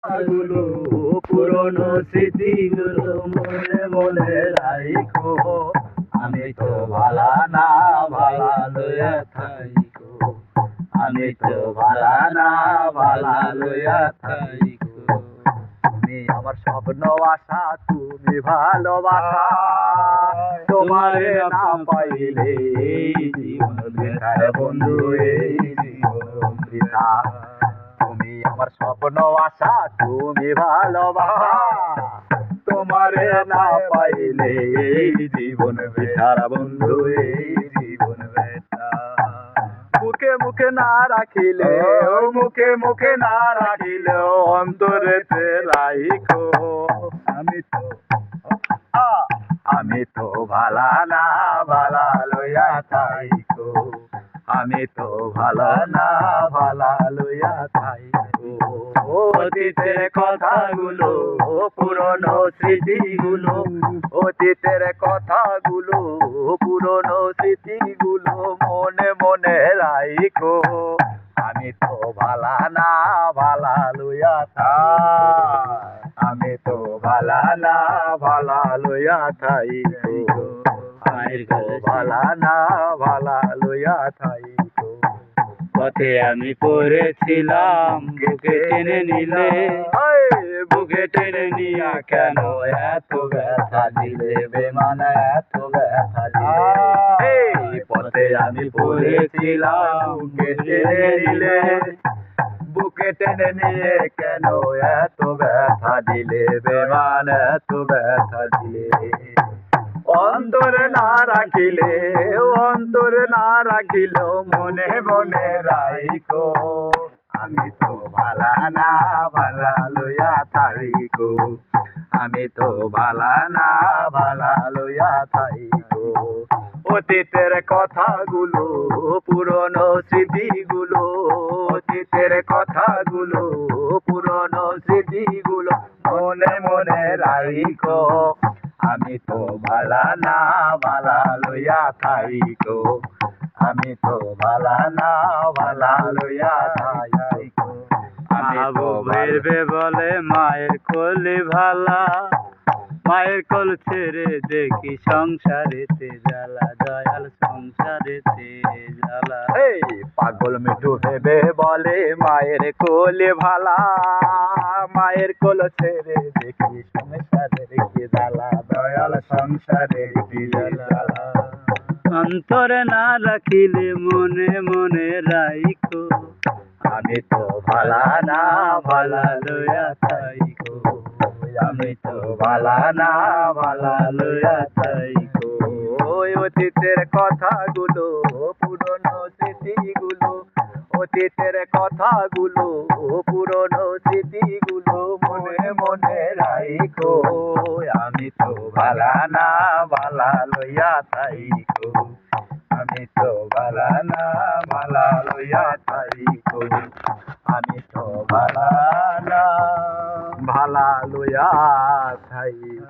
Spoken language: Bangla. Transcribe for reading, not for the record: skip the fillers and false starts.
গুলো পুরনো স্মৃতিগুলো মনে মনে রাইখো। আমি তো ভালা না ভালা লইয়া থাইকো। আমি তো ভালা না ভালা লইয়া থাইকো। তুমি আমার স্বপ্ন আশা, তুমি ভালোবাসা। তোমারে না পাইলে এই জীবন বৃথা বন্ধু, এই জীবন বৃথা। তুমি আমার স্বপ্ন আশা, তুমি ভালোবাসা। তোমারে না পাইলে এই জীবন বৃথা বন্ধু, এই জীবন বৃথা। মুখে মুখে না রাখিলে, ও মুখে মুখে না রাখিলে অন্তরেতে রাইখো। আমি তো ভালা না ভালা লইয়া থাইকো। আমি তো ভালা না ভালা লইয়া থাইকো। অতীতের কথাগুলো, পুরনো স্মৃতিগুলো, অতীতের কথাগুলো, পুরনো স্মৃতিগুলো মনে মনে রাইখো। আমি তো ভালা না ভালা লইয়া থাই। আমি তো ভালা না ভালা লইয়া থাইকো। আমি তো ভালা না ভালা লইয়া থাইকো। পথে আমি পড়েছিলাম, বুকে টেনে নিলে, বুকে টেনে নিয়া কেন এত ব্যথা দিলে বেমান, এত ব্যথা দিলে। পথে আমি পড়েছিলাম, বুকে টেনে নিলে, বুকে টেনে নিয়ে কেন এত ব্যথা দিলে বেমান, এত ব্যথা দিলে। অন্তরে না রাখিলে, অন্তরে না রাখিল মনে মনে রাইখো। আমি তো ভালা না ভালা লইয়া থাইকো। আমি তো ভালা না ভালা লইয়া থাইকো। অতীতের কথাগুলো, পুরনো স্মৃতিগুলো, অতীতের কথাগুলো, পুরনো স্মৃতিগুলো মনে মনে রাইখো। আমি তো ভালা না ভালা লইয়া থাইকো। আমি তো ভালা না ভালা লইয়া থাইকো। আমি তো বেরবে বলে মায়ের কোলে ভালা, মায়ের কোল ছেড়ে দেখি সংসারেতে জ্বালা, দয়াল সংসারেতে জ্বালা। এই পাগল মিঠু ভেবে বলে মায়ের কোলে ভালা, মায়ের কোল ছেড়ে দেখি সংসারের কি জ্বালা, দয়াল সংসারের কি জ্বালা। অন্তরে না রাখিলে মনে মনে রাইখো। আমি তো ভালা না ভালা লইয়া থাইকো। আমি তো ভালা না ভালা লইয়া থাইকো। অতীতের কথাগুলো, পুরনো স্মৃতিগুলো, অতীতের কথাগুলো, পুরনো স্মৃতিগুলো মনে মনে রাইখো। আমি তো ভালা না ভালা লইয়া থাইকো। আমি তো ভালা না ভালা লইয়া থাইকো। আমি তো ভালা না ভালা লইয়া থাইকো।